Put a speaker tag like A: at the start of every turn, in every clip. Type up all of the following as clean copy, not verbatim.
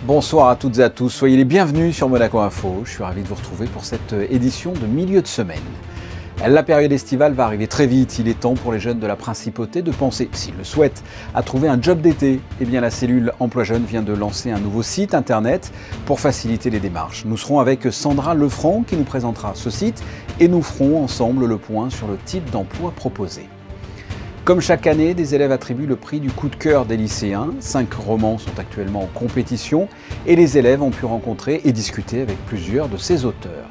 A: Bonsoir à toutes et à tous, soyez les bienvenus sur Monaco Info. Je suis ravi de vous retrouver pour cette édition de milieu de semaine. La période estivale va arriver très vite. Il est temps pour les jeunes de la Principauté de penser, s'ils le souhaitent, à trouver un job d'été. Eh bien, la cellule Emploi Jeune vient de lancer un nouveau site internet pour faciliter les démarches. Nous serons avec Sandra Lefranc qui nous présentera ce site et nous ferons ensemble le point sur le type d'emploi proposé. Comme chaque année, des élèves attribuent le prix du coup de cœur des lycéens. 5 romans sont actuellement en compétition et les élèves ont pu rencontrer et discuter avec plusieurs de ces auteurs.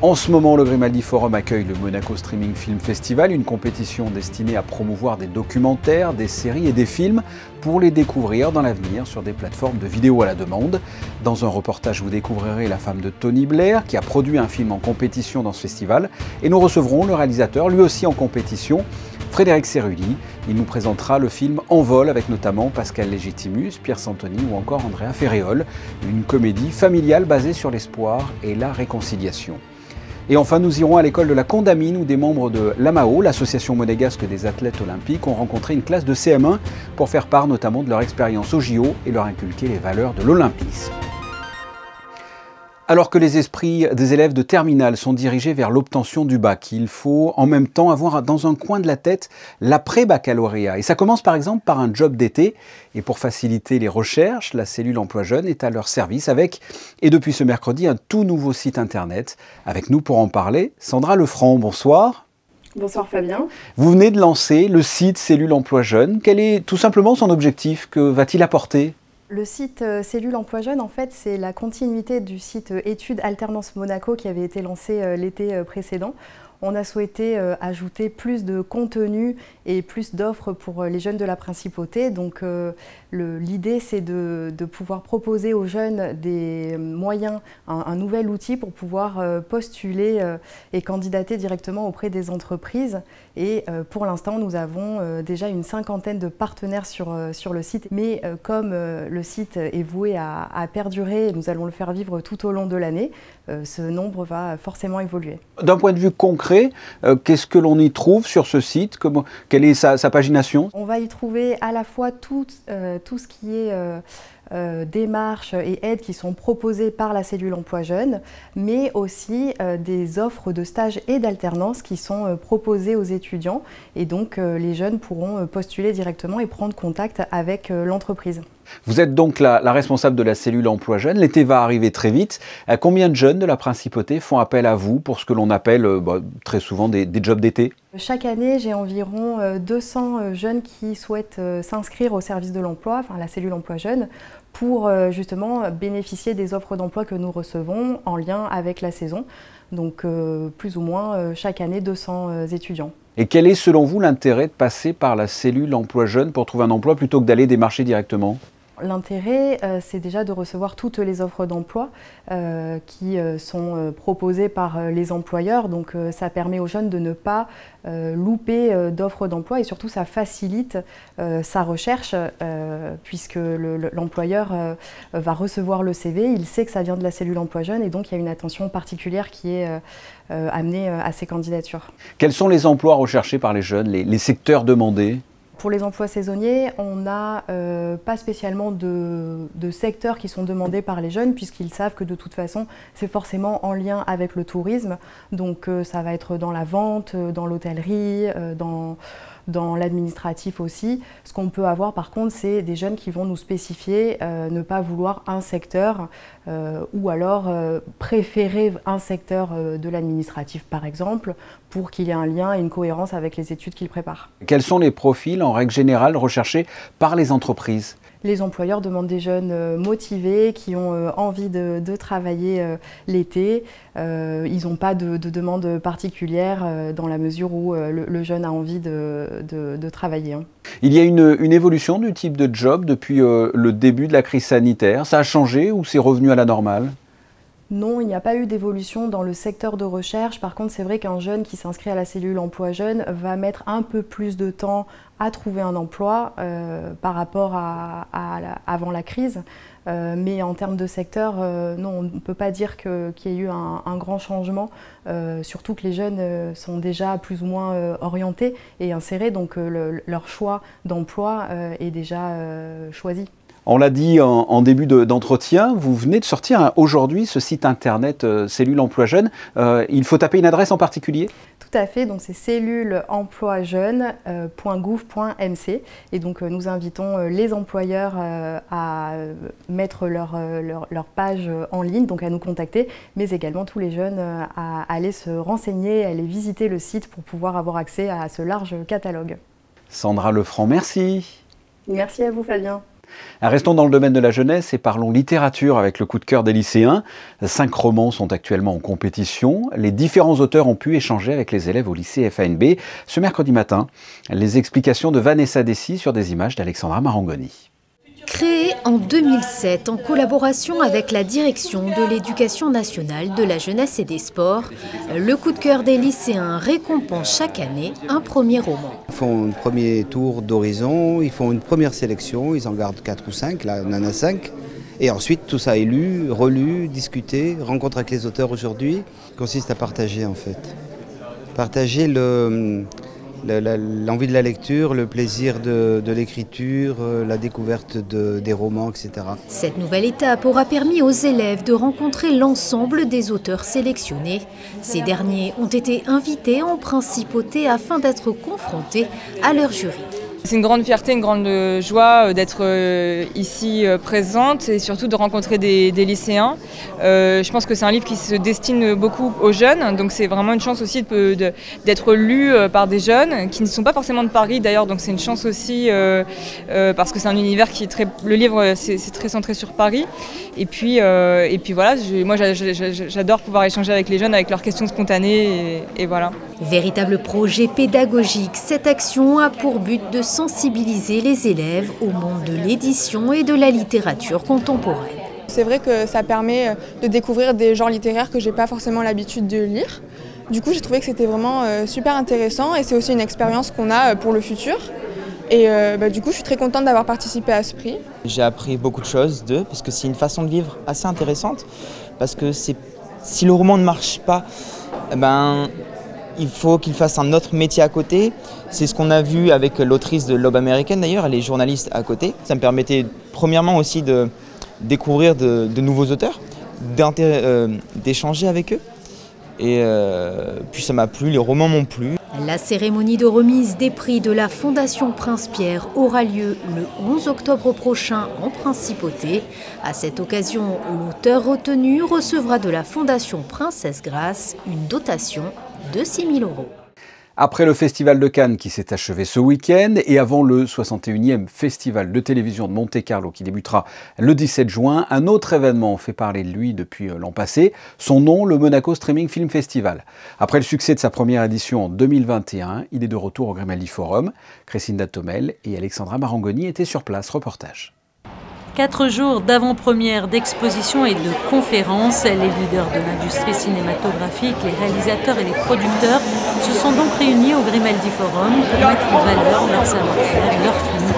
A: En ce moment, le Grimaldi Forum accueille le Monaco Streaming Film Festival, une compétition destinée à promouvoir des documentaires, des séries et des films pour les découvrir dans l'avenir sur des plateformes de vidéo à la demande. Dans un reportage, vous découvrirez la femme de Tony Blair qui a produit un film en compétition dans ce festival et nous recevrons le réalisateur, lui aussi en compétition, Frédéric Cerulli. Il nous présentera le film En vol avec notamment Pascal Légitimus, Pierre Santoni ou encore Andrea Ferréol, une comédie familiale basée sur l'espoir et la réconciliation. Et enfin, nous irons à l'école de la Condamine où des membres de l'AMAO, l'association monégasque des athlètes olympiques, ont rencontré une classe de CM1 pour faire part notamment de leur expérience au JO et leur inculquer les valeurs de l'olympisme. Alors que les esprits des élèves de terminale sont dirigés vers l'obtention du bac, il faut en même temps avoir dans un coin de la tête l'après-baccalauréat. Et ça commence par exemple par un job d'été. Et pour faciliter les recherches, la cellule Emploi Jeune est à leur service avec, et depuis ce mercredi, un tout nouveau site internet. Avec nous pour en parler, Sandra Lefranc, bonsoir.
B: Bonsoir Fabien.
A: Vous venez de lancer le site Cellule Emploi Jeune. Quel est tout simplement son objectif? Que va-t-il apporter?
B: Le site Cellule Emploi Jeune, en fait, c'est la continuité du site Études Alternance Monaco qui avait été lancé l'été précédent. On a souhaité ajouter plus de contenu et plus d'offres pour les jeunes de la Principauté. Donc l'idée, c'est de pouvoir proposer aux jeunes des moyens, un nouvel outil pour pouvoir postuler et candidater directement auprès des entreprises. Et pour l'instant, nous avons déjà une 50aine de partenaires sur le site. Mais comme le site est voué à perdurer et nous allons le faire vivre tout au long de l'année, ce nombre va forcément évoluer. D'un point de vue concret,
A: qu'est-ce que l'on y trouve sur ce site? Quelle est sa pagination?
B: On va y trouver à la fois tout ce qui est démarches et aides qui sont proposées par la cellule Emploi Jeune, mais aussi des offres de stage et d'alternance qui sont proposées aux étudiants. Et donc les jeunes pourront postuler directement et prendre contact avec l'entreprise.
A: Vous êtes donc la responsable de la cellule Emploi Jeune. L'été va arriver très vite. Combien de jeunes de la Principauté font appel à vous pour ce que l'on appelle très souvent des jobs d'été?
B: Chaque année, j'ai environ 200 jeunes qui souhaitent s'inscrire au service de l'emploi, enfin la cellule Emploi Jeune, pour justement bénéficier des offres d'emploi que nous recevons en lien avec la saison. Donc plus ou moins chaque année 200 étudiants.
A: Et quel est selon vous l'intérêt de passer par la cellule Emploi Jeune pour trouver un emploi plutôt que d'aller démarcher directement?
B: L'intérêt, c'est déjà de recevoir toutes les offres d'emploi qui sont proposées par les employeurs. Donc ça permet aux jeunes de ne pas louper d'offres d'emploi et surtout ça facilite sa recherche puisque l'employeur va recevoir le CV, il sait que ça vient de la cellule Emploi Jeune et donc il y a une attention particulière qui est amenée à ces candidatures.
A: Quels sont les emplois recherchés par les jeunes, les secteurs demandés?
B: Pour les emplois saisonniers, on n'a pas spécialement de secteurs qui sont demandés par les jeunes puisqu'ils savent que de toute façon, c'est forcément en lien avec le tourisme. Donc ça va être dans la vente, dans l'hôtellerie, dans l'administratif aussi. Ce qu'on peut avoir par contre, c'est des jeunes qui vont nous spécifier ne pas vouloir un secteur ou alors préférer un secteur de l'administratif par exemple pour qu'il y ait un lien et une cohérence avec les études qu'ils préparent.
A: Quels sont les profils en règle générale recherchés par les entreprises?
B: Les employeurs demandent des jeunes motivés qui ont envie de travailler l'été. Ils n'ont pas de demande particulière dans la mesure où le jeune a envie de travailler.
A: Il y a une évolution du type de job depuis le début de la crise sanitaire. Ça a changé ou c'est revenu à la normale?
B: Non, il n'y a pas eu d'évolution dans le secteur de recherche. Par contre, c'est vrai qu'un jeune qui s'inscrit à la cellule Emploi Jeune va mettre un peu plus de temps à trouver un emploi par rapport à avant la crise. Mais en termes de secteur, non, on ne peut pas dire qu'il y ait eu un grand changement, surtout que les jeunes sont déjà plus ou moins orientés et insérés, donc leur choix d'emploi est déjà choisi.
A: On l'a dit en début d'entretien, vous venez de sortir aujourd'hui ce site internet Cellule Emploi Jeune. Il faut taper une adresse en particulier ?
B: Tout à fait, donc c'est celluleemploijeune.gouv.mc et donc nous invitons les employeurs à mettre leur page en ligne, donc à nous contacter, mais également tous les jeunes à aller se renseigner, à aller visiter le site pour pouvoir avoir accès à ce large catalogue.
A: Sandra Lefranc, merci.
B: Merci à vous Fabien.
A: Restons dans le domaine de la jeunesse et parlons littérature avec le coup de cœur des lycéens. 5 romans sont actuellement en compétition. Les différents auteurs ont pu échanger avec les élèves au lycée FANB ce mercredi matin. Les explications de Vanessa Dessy sur des images d'Alexandra Marangoni.
C: Créé en 2007 en collaboration avec la direction de l'éducation nationale, de la jeunesse et des sports, le coup de cœur des lycéens récompense chaque année un premier roman.
D: Ils font un premier tour d'horizon, ils font une première sélection, ils en gardent 4 ou 5, là on en a 5. Et ensuite tout ça est lu, relu, discuté, rencontre avec les auteurs aujourd'hui, consiste à partager en fait. Partager l'envie de la lecture, le plaisir de l'écriture, la découverte des romans, etc.
C: Cette nouvelle étape aura permis aux élèves de rencontrer l'ensemble des auteurs sélectionnés. Ces derniers ont été invités en principauté afin d'être confrontés à leur jury.
E: C'est une grande fierté, une grande joie d'être ici présente et surtout de rencontrer des lycéens. Je pense que c'est un livre qui se destine beaucoup aux jeunes, donc c'est vraiment une chance aussi d'être lu par des jeunes qui ne sont pas forcément de Paris d'ailleurs, donc c'est une chance aussi parce que c'est un univers qui est très... Le livre c'est très centré sur Paris et puis voilà, moi j'adore pouvoir échanger avec les jeunes avec leurs questions spontanées et voilà.
C: Véritable projet pédagogique, cette action a pour but de sensibiliser les élèves au monde de l'édition et de la littérature contemporaine.
F: C'est vrai que ça permet de découvrir des genres littéraires que je n'ai pas forcément l'habitude de lire. Du coup, j'ai trouvé que c'était vraiment super intéressant et c'est aussi une expérience qu'on a pour le futur. Et du coup, je suis très contente d'avoir participé à ce prix.
G: J'ai appris beaucoup de choses d'eux parce que c'est une façon de vivre assez intéressante. Parce que si le roman ne marche pas, il faut qu'il fasse un autre métier à côté. C'est ce qu'on a vu avec l'autrice de L'Aube américaine d'ailleurs, elle est journaliste à côté. Ça me permettait premièrement aussi de découvrir de nouveaux auteurs, d'échanger avec eux. Et puis ça m'a plu, les romans m'ont plu.
C: La cérémonie de remise des prix de la Fondation Prince-Pierre aura lieu le 11 octobre prochain en Principauté. À cette occasion, l'auteur retenu recevra de la Fondation Princesse Grace une dotation de 6 000 €.
A: Après le Festival de Cannes qui s'est achevé ce week-end et avant le 61e Festival de télévision de Monte-Carlo qui débutera le 17 juin, un autre événement fait parler de lui depuis l'an passé, son nom, le Monaco Streaming Film Festival. Après le succès de sa première édition en 2021, il est de retour au Grimaldi Forum. Crescinda Tomel et Alexandra Marangoni étaient sur place, reportage.
H: 4 jours d'avant-première, d'exposition et de conférences. Les leaders de l'industrie cinématographique, les réalisateurs et les producteurs se sont donc réunis au Grimaldi Forum pour mettre en valeur leur savoir-faire, leurs films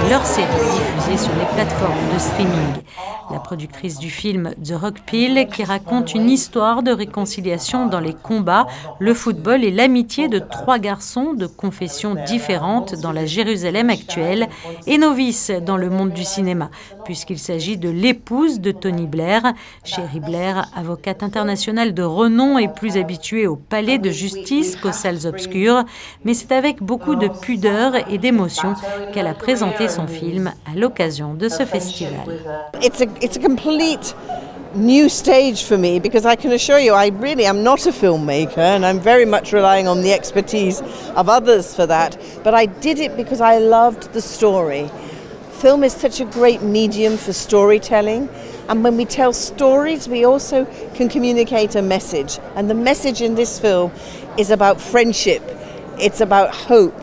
H: et leurs séries diffusées sur les plateformes de streaming. La productrice du film The Rock Pill qui raconte une histoire de réconciliation dans les combats, le football et l'amitié de 3 garçons de confessions différentes dans la Jérusalem actuelle et novice dans le monde du cinéma, puisqu'il s'agit de l'épouse de Tony Blair. Sherry Blair, avocate internationale de renom et plus habituée au palais de justice qu'aux salles obscures, mais c'est avec beaucoup de pudeur et d'émotion qu'elle a présenté son film à l'occasion de ce festival.
I: It's a complete new stage for me because I can assure you I really am not a filmmaker and I'm very much relying on the expertise of others for that, but I did it because I loved the story. Film is such a great medium for storytelling, and when we tell stories we also can communicate a message, and the message in this film is about friendship, it's about hope,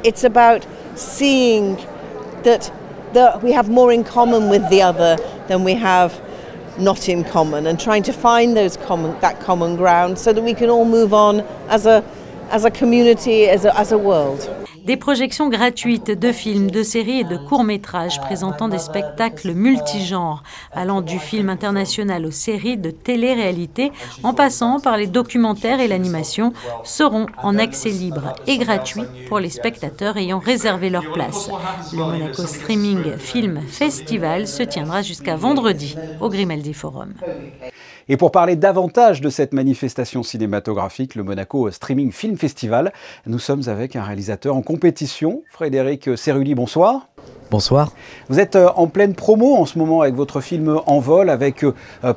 I: it's about seeing that we have more in common with the other than we have not in common, and trying to find that common ground so that we can all move on as a community, as a world.
H: Des projections gratuites de films, de séries et de courts-métrages présentant des spectacles multigenres, allant du film international aux séries de télé-réalité, en passant par les documentaires et l'animation, seront en accès libre et gratuit pour les spectateurs ayant réservé leur place. Le Monaco Streaming Film Festival se tiendra jusqu'à vendredi au Grimaldi Forum.
A: Et pour parler davantage de cette manifestation cinématographique, le Monaco Streaming Film Festival, nous sommes avec un réalisateur en compétition, Frédéric Cerulli, bonsoir.
J: Bonsoir.
A: Vous êtes en pleine promo en ce moment avec votre film En vol, avec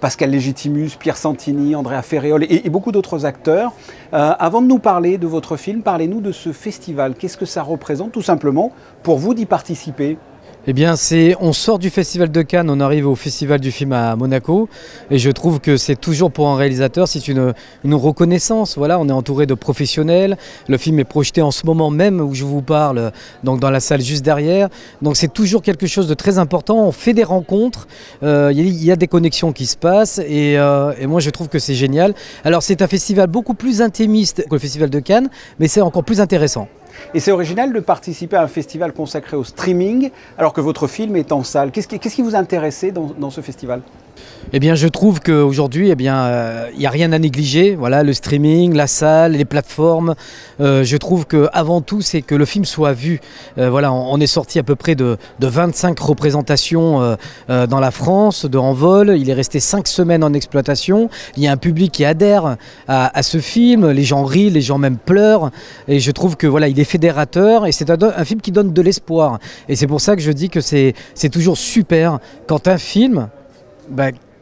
A: Pascal Légitimus, Pierre Santini, Andrea Ferréol et beaucoup d'autres acteurs. Avant de nous parler de votre film, parlez-nous de ce festival. Qu'est-ce que ça représente tout simplement pour vous d'y participer ?
J: Eh bien, on sort du Festival de Cannes, on arrive au Festival du film à Monaco et je trouve que c'est toujours pour un réalisateur, c'est une reconnaissance. Voilà, on est entouré de professionnels, le film est projeté en ce moment même où je vous parle, donc dans la salle juste derrière. Donc c'est toujours quelque chose de très important, on fait des rencontres, il y a des connexions qui se passent et moi je trouve que c'est génial. Alors c'est un festival beaucoup plus intimiste que le Festival de Cannes, mais c'est encore plus intéressant.
A: Et c'est original de participer à un festival consacré au streaming alors que votre film est en salle. Qu'est-ce qui vous intéressait dans ce festival ?
J: Eh bien, je trouve qu'aujourd'hui, il n'y a rien à négliger. Voilà, le streaming, la salle, les plateformes. Je trouve qu'avant tout, c'est que le film soit vu. Voilà, on est sorti à peu près de 25 représentations dans la France, de En vol. Il est resté 5 semaines en exploitation. Il y a un public qui adhère à ce film. Les gens rient, les gens même pleurent. Et je trouve que voilà, il est fédérateur et c'est un film qui donne de l'espoir. Et c'est pour ça que je dis que c'est toujours super quand un film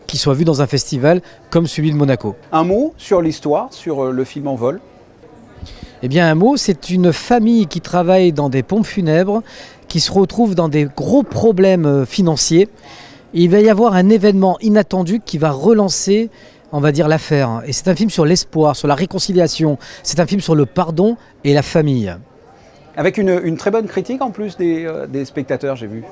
J: qui soit vu dans un festival comme celui de Monaco.
A: Un mot sur l'histoire, sur le film En vol ?
J: Eh bien un mot, c'est une famille qui travaille dans des pompes funèbres, qui se retrouve dans des gros problèmes financiers. Et il va y avoir un événement inattendu qui va relancer, on va dire, l'affaire. Et c'est un film sur l'espoir, sur la réconciliation. C'est un film sur le pardon et la famille.
A: Avec une très bonne critique en plus des spectateurs, j'ai vu.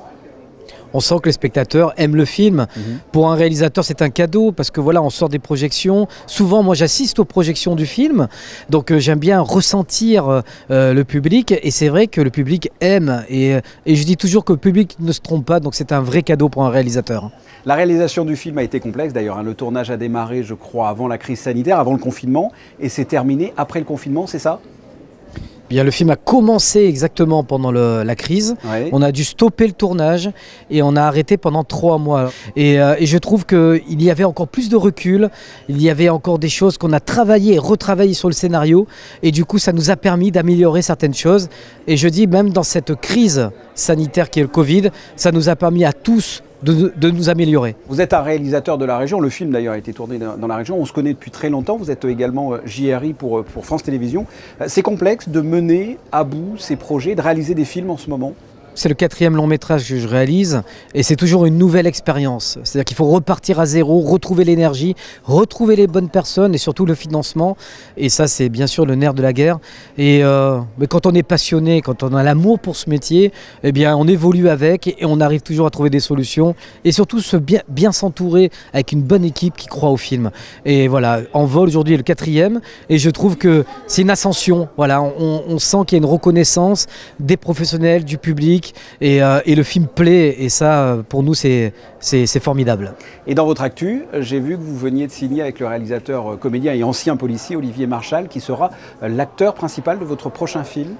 J: On sent que les spectateurs aiment le film. Pour un réalisateur, c'est un cadeau parce que voilà, on sort des projections. Souvent, moi, j'assiste aux projections du film, donc j'aime bien ressentir le public. Et c'est vrai que le public aime. Et je dis toujours que le public ne se trompe pas, donc c'est un vrai cadeau pour un réalisateur.
A: La réalisation du film a été complexe d'ailleurs. Le tournage a démarré, je crois, avant la crise sanitaire, avant le confinement, et c'est terminé après le confinement, c'est ça ?
J: Bien, le film a commencé exactement pendant la crise. Oui. On a dû stopper le tournage et on a arrêté pendant 3 mois. Et je trouve qu'il y avait encore plus de recul. Il y avait encore des choses qu'on a travaillé et retravaillé sur le scénario. Et du coup, ça nous a permis d'améliorer certaines choses. Et je dis, même dans cette crise sanitaire qui est le Covid, ça nous a permis à tous de nous améliorer.
A: Vous êtes un réalisateur de la région, le film d'ailleurs a été tourné dans la région, on se connaît depuis très longtemps, vous êtes également JRI pour France Télévisions. C'est complexe de mener à bout ces projets, de réaliser des films en ce moment ?
J: C'est le 4e long métrage que je réalise et c'est toujours une nouvelle expérience. C'est-à-dire qu'il faut repartir à zéro, retrouver l'énergie, retrouver les bonnes personnes et surtout le financement. Et ça, c'est bien sûr le nerf de la guerre. Mais quand on est passionné, quand on a l'amour pour ce métier, eh bien, on évolue avec et on arrive toujours à trouver des solutions. Et surtout, bien s'entourer avec une bonne équipe qui croit au film. Et voilà, En vol aujourd'hui est le 4e et je trouve que c'est une ascension. Voilà, on sent qu'il y a une reconnaissance des professionnels, du public. Et le film plaît et ça pour nous c'est formidable.
A: Et dans votre actu, j'ai vu que vous veniez de signer avec le réalisateur, comédien et ancien policier Olivier Marchal qui sera l'acteur principal de votre prochain film.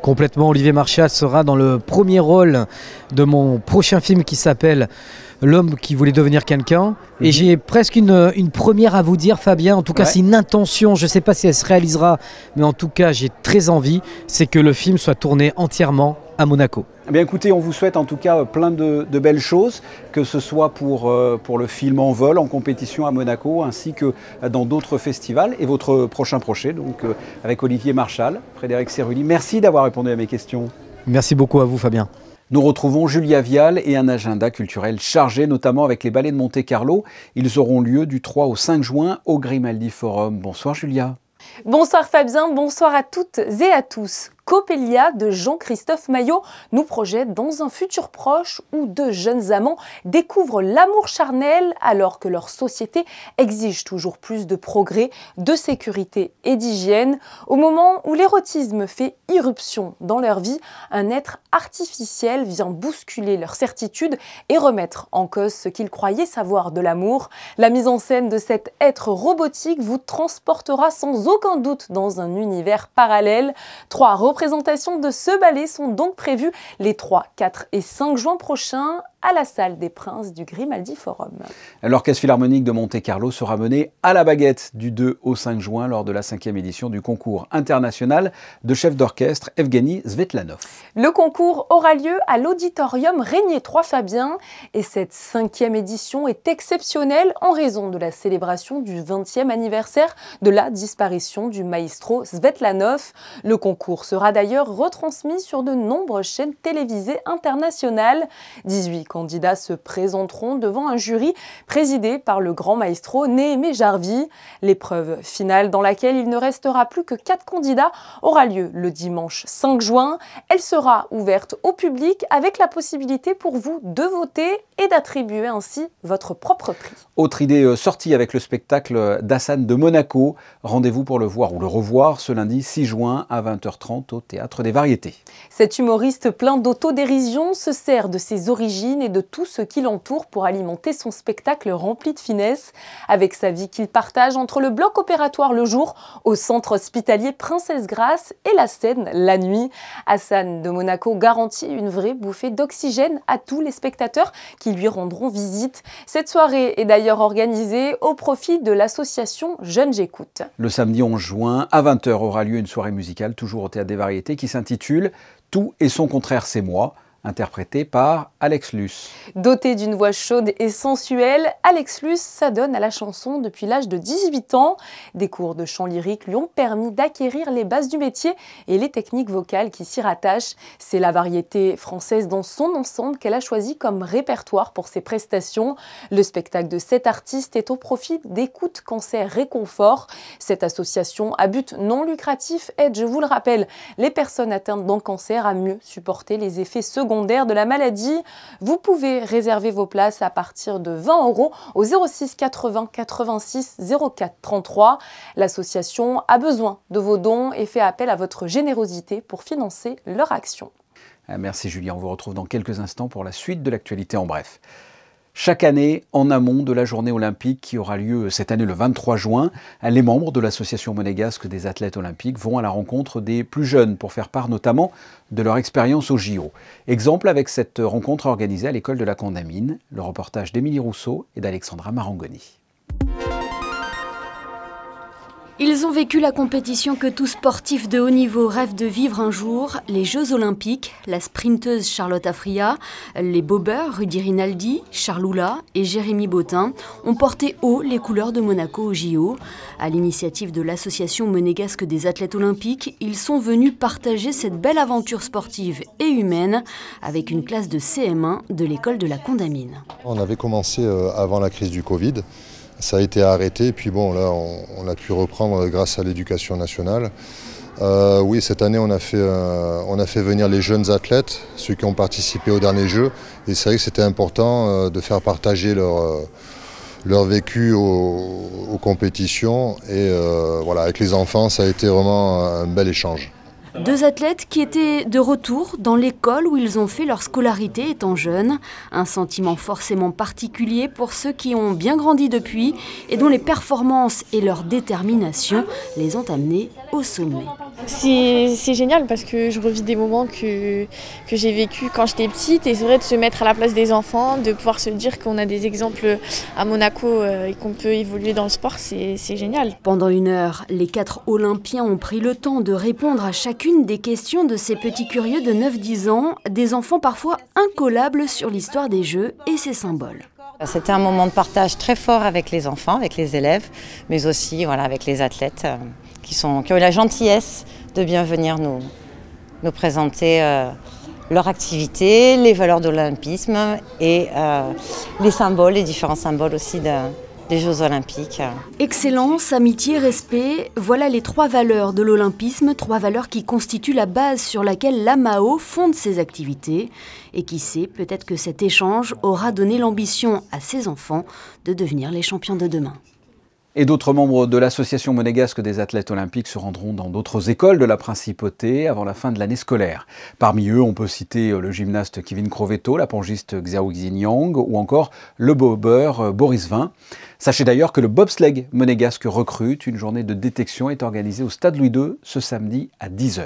J: Complètement, Olivier Marchal sera dans le premier rôle de mon prochain film qui s'appelle L'homme qui voulait devenir quelqu'un. Et j'ai presque une première à vous dire, Fabien. En tout cas, c'est une intention. Je ne sais pas si elle se réalisera, mais en tout cas, j'ai très envie. C'est que le film soit tourné entièrement à Monaco.
A: Eh bien, écoutez, on vous souhaite en tout cas plein de belles choses, que ce soit pour le film En vol, en compétition à Monaco, ainsi que dans d'autres festivals. Et votre prochain projet, donc avec Olivier Marchal, Frédéric Cerulli. Merci d'avoir répondu à mes questions.
J: Merci beaucoup à vous, Fabien.
A: Nous retrouvons Julia Vial et un agenda culturel chargé, notamment avec les ballets de Monte-Carlo. Ils auront lieu du 3 au 5 juin au Grimaldi Forum. Bonsoir Julia.
K: Bonsoir Fabien, bonsoir à toutes et à tous. Coppelia de Jean-Christophe Maillot nous projette dans un futur proche où deux jeunes amants découvrent l'amour charnel alors que leur société exige toujours plus de progrès, de sécurité et d'hygiène. Au moment où l'érotisme fait irruption dans leur vie, un être artificiel vient bousculer leur certitude et remettre en cause ce qu'ils croyaient savoir de l'amour. La mise en scène de cet être robotique vous transportera sans aucun doute dans un univers parallèle. 3 représentations de ce ballet sont donc prévues les 3, 4 et 5 juin prochains à la salle des Princes du Grimaldi Forum.
A: L'Orchestre Philharmonique de Monte-Carlo sera mené à la baguette du 2 au 5 juin lors de la 5e édition du concours international de chef d'orchestre Evgeny Svetlanov.
K: Le concours aura lieu à l'auditorium Régnier III Fabien et cette 5e édition est exceptionnelle en raison de la célébration du 20e anniversaire de la disparition du maestro Svetlanov. Le concours sera d'ailleurs retransmis sur de nombreuses chaînes télévisées internationales. 18 candidats se présenteront devant un jury présidé par le grand maestro Néhémie Jarvi. L'épreuve finale, dans laquelle il ne restera plus que 4 candidats, aura lieu le dimanche 5 juin. Elle sera ouverte au public avec la possibilité pour vous de voter et d'attribuer ainsi votre propre prix.
A: Autre idée sortie avec le spectacle d'Hassan de Monaco. Rendez-vous pour le voir ou le revoir ce lundi 6 juin à 20h30 au Théâtre des Variétés.
K: Cet humoriste plein d'autodérision se sert de ses origines et de tout ce qui l'entoure pour alimenter son spectacle rempli de finesse. Avec sa vie qu'il partage entre le bloc opératoire le jour, au centre hospitalier Princesse Grasse et la scène la nuit, Hassan de Monaco garantit une vraie bouffée d'oxygène à tous les spectateurs qui lui rendront visite. Cette soirée est d'ailleurs organisée au profit de l'association Jeunes J'écoute.
A: Le samedi 11 juin à 20h aura lieu une soirée musicale toujours au Théâtre des Variétés qui s'intitule « Tout et son contraire c'est moi ». Interprété par Alex Luce.
K: Doté d'une voix chaude et sensuelle, Alex Luce s'adonne à la chanson depuis l'âge de 18 ans. Des cours de chant lyrique lui ont permis d'acquérir les bases du métier et les techniques vocales qui s'y rattachent. C'est la variété française dans son ensemble qu'elle a choisi comme répertoire pour ses prestations. Le spectacle de cet artiste est au profit d'Écoute Cancer Réconfort. Cette association à but non lucratif aide, je vous le rappelle, les personnes atteintes d'un cancer à mieux supporter les effets secondaires de la maladie. Vous pouvez réserver vos places à partir de 20 € au 06 80 86 04 33. L'association a besoin de vos dons et fait appel à votre générosité pour financer leur action.
A: Merci Julien, on vous retrouve dans quelques instants pour la suite de l'actualité en bref. Chaque année, en amont de la journée olympique qui aura lieu cette année le 23 juin, les membres de l'association monégasque des athlètes olympiques vont à la rencontre des plus jeunes pour faire part notamment de leur expérience au JO. Exemple avec cette rencontre organisée à l'école de la Condamine, le reportage d'Émilie Rousseau et d'Alexandra Marangoni.
L: Ils ont vécu la compétition que tout sportif de haut niveau rêve de vivre un jour, les Jeux Olympiques. La sprinteuse Charlotte Afria, les bobeurs Rudy Rinaldi, Charles Oula et Jérémy Bottin ont porté haut les couleurs de Monaco au JO. À l'initiative de l'association monégasque des athlètes olympiques, ils sont venus partager cette belle aventure sportive et humaine avec une classe de CM1 de l'école de la Condamine.
M: On avait commencé avant la crise du Covid. Ça a été arrêté, puis bon, là, on a pu reprendre grâce à l'éducation nationale. Oui, cette année, on a fait venir les jeunes athlètes, ceux qui ont participé aux derniers Jeux. Et c'est vrai que c'était important de faire partager leur vécu aux compétitions. Et voilà, avec les enfants, ça a été vraiment un bel échange.
L: Deux athlètes qui étaient de retour dans l'école où ils ont fait leur scolarité étant jeunes. Un sentiment forcément particulier pour ceux qui ont bien grandi depuis et dont les performances et leur détermination les ont amenés au sommet.
N: C'est génial parce que je revis des moments que j'ai vécu quand j'étais petite et c'est vrai de se mettre à la place des enfants, de pouvoir se dire qu'on a des exemples à Monaco et qu'on peut évoluer dans le sport, c'est génial.
L: Pendant 1 heure, les 4 Olympiens ont pris le temps de répondre à chacune des questions de ces petits curieux de 9-10 ans, des enfants parfois incollables sur l'histoire des Jeux et ses symboles.
O: C'était un moment de partage très fort avec les enfants, avec les élèves, mais aussi voilà, avec les athlètes qui ont eu la gentillesse de bien venir nous présenter leur activité, les valeurs de l'olympisme et les symboles, les différents symboles aussi des Jeux Olympiques.
L: Excellence, amitié, respect, voilà les 3 valeurs de l'olympisme, 3 valeurs qui constituent la base sur laquelle l'AMAO fonde ses activités. Et qui sait, peut-être que cet échange aura donné l'ambition à ses enfants de devenir les champions de demain.
A: Et d'autres membres de l'association monégasque des athlètes olympiques se rendront dans d'autres écoles de la Principauté avant la fin de l'année scolaire. Parmi eux, on peut citer le gymnaste Kevin Crovetto, la pongiste Xiao Xinyang ou encore le bobeur Boris Vian. Sachez d'ailleurs que le bobsleigh monégasque recrute. Une journée de détection est organisée au Stade Louis II ce samedi à 10 h.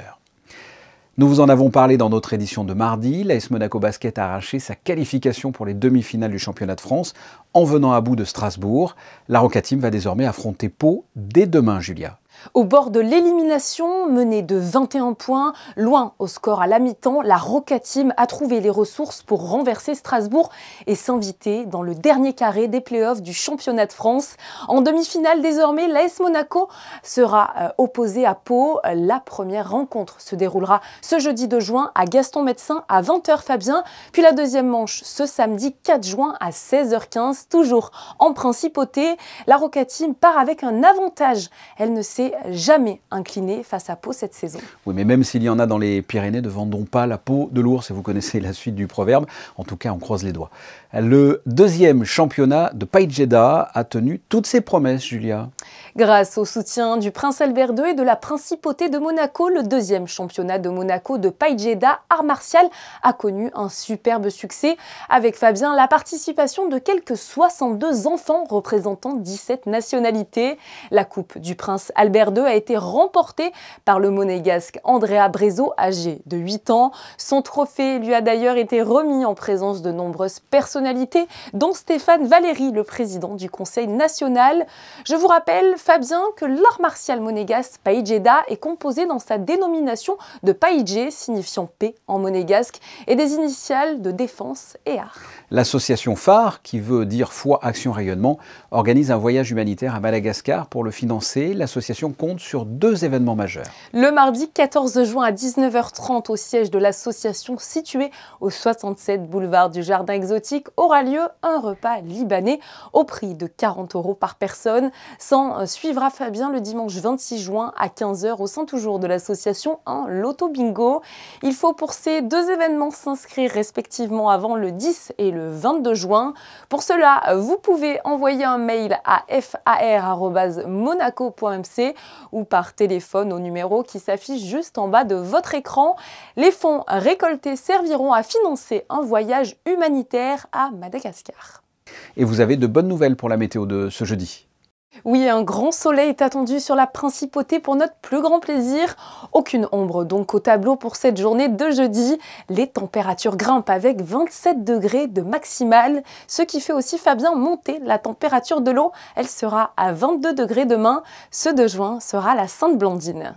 A: Nous vous en avons parlé dans notre édition de mardi. L'AS Monaco Basket a arraché sa qualification pour les demi-finales du championnat de France en venant à bout de Strasbourg. La Roca Team va désormais affronter Pau dès demain, Julia.
K: Au bord de l'élimination, menée de 21 points, loin au score à la mi-temps, la Roca Team a trouvé les ressources pour renverser Strasbourg et s'inviter dans le dernier carré des playoffs du championnat de France. En demi-finale, désormais, l'AS Monaco sera opposé à Pau. La première rencontre se déroulera ce jeudi 2 juin à Gaston-Médecin à 20 h Fabien, puis la deuxième manche ce samedi 4 juin à 16 h 15, toujours en Principauté. La Roca Team part avec un avantage. Elle ne s'est jamais inclinée face à Pau cette saison.
A: Oui, mais même s'il y en a dans les Pyrénées, ne vendons pas la peau de l'ours, et vous connaissez la suite du proverbe. En tout cas, on croise les doigts. Le deuxième championnat de Paille Jeddah a tenu toutes ses promesses, Julia.
K: Grâce au soutien du prince Albert II et de la Principauté de Monaco, le deuxième championnat de Monaco de Paille Jeddah art martial a connu un superbe succès. Avec Fabien, la participation de quelques 62 enfants représentant 17 nationalités. La coupe du prince Albert II a été remportée par le monégasque Andrea Brezo, âgé de 8 ans. Son trophée lui a d'ailleurs été remis en présence de nombreuses personnalités, dont Stéphane Valéry, le président du Conseil national. Je vous rappelle, Fabien, que l'art martial monégasque Paille Jeddah est composé dans sa dénomination de Païdjé, signifiant paix en monégasque, et des initiales de défense et art.
A: L'association phare, qui veut dire Foi, Action, Rayonnement, organise un voyage humanitaire à Madagascar. Pour le financer, l'association compte sur 2 événements majeurs.
K: Le mardi 14 juin à 19 h 30 au siège de l'association situé au 67 boulevard du Jardin Exotique aura lieu un repas libanais au prix de 40 € par personne. S'en suivra Fabien le dimanche 26 juin à 15 h au sein toujours de l'association un loto bingo. Il faut pour ces 2 événements s'inscrire respectivement avant le 10 et le 22 juin. Pour cela, vous pouvez envoyer un mail à far@monaco.mc ou par téléphone au numéro qui s'affiche juste en bas de votre écran. Les fonds récoltés serviront à financer un voyage humanitaire à Madagascar.
A: Et vous avez de bonnes nouvelles pour la météo de ce jeudi.
K: Oui, un grand soleil est attendu sur la Principauté pour notre plus grand plaisir. Aucune ombre donc au tableau pour cette journée de jeudi. Les températures grimpent avec 27 degrés de maximale, ce qui fait aussi, Fabien, monter la température de l'eau. Elle sera à 22 degrés demain. Ce 2 juin sera la Sainte Blandine.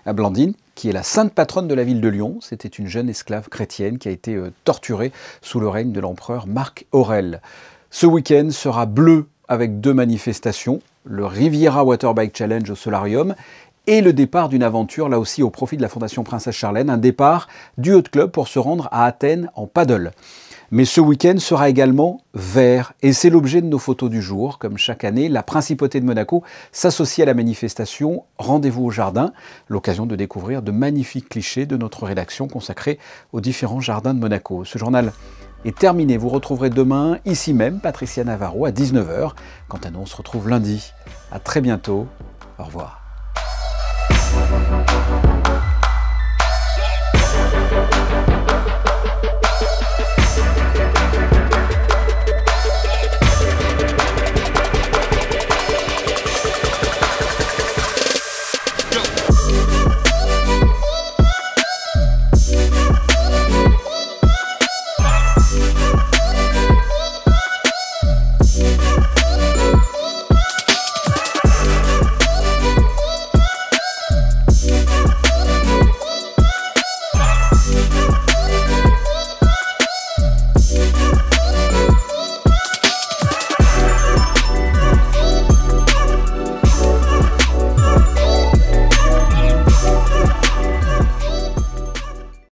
A: La Blandine, qui est la sainte patronne de la ville de Lyon, c'était une jeune esclave chrétienne qui a été torturée sous le règne de l'empereur Marc Aurèle. Ce week-end sera bleu avec 2 manifestations, le Riviera Waterbike Challenge au Solarium et le départ d'une aventure, là aussi au profit de la Fondation Princesse Charlène, un départ du Yacht Club pour se rendre à Athènes en paddle. Mais ce week-end sera également vert et c'est l'objet de nos photos du jour. Comme chaque année, la Principauté de Monaco s'associe à la manifestation Rendez-vous au jardin, l'occasion de découvrir de magnifiques clichés de notre rédaction consacrée aux différents jardins de Monaco. Ce journal est terminé. Vous retrouverez demain, ici même, Patricia Navarro à 19 h. Quant à nous, on se retrouve lundi. À très bientôt. Au revoir.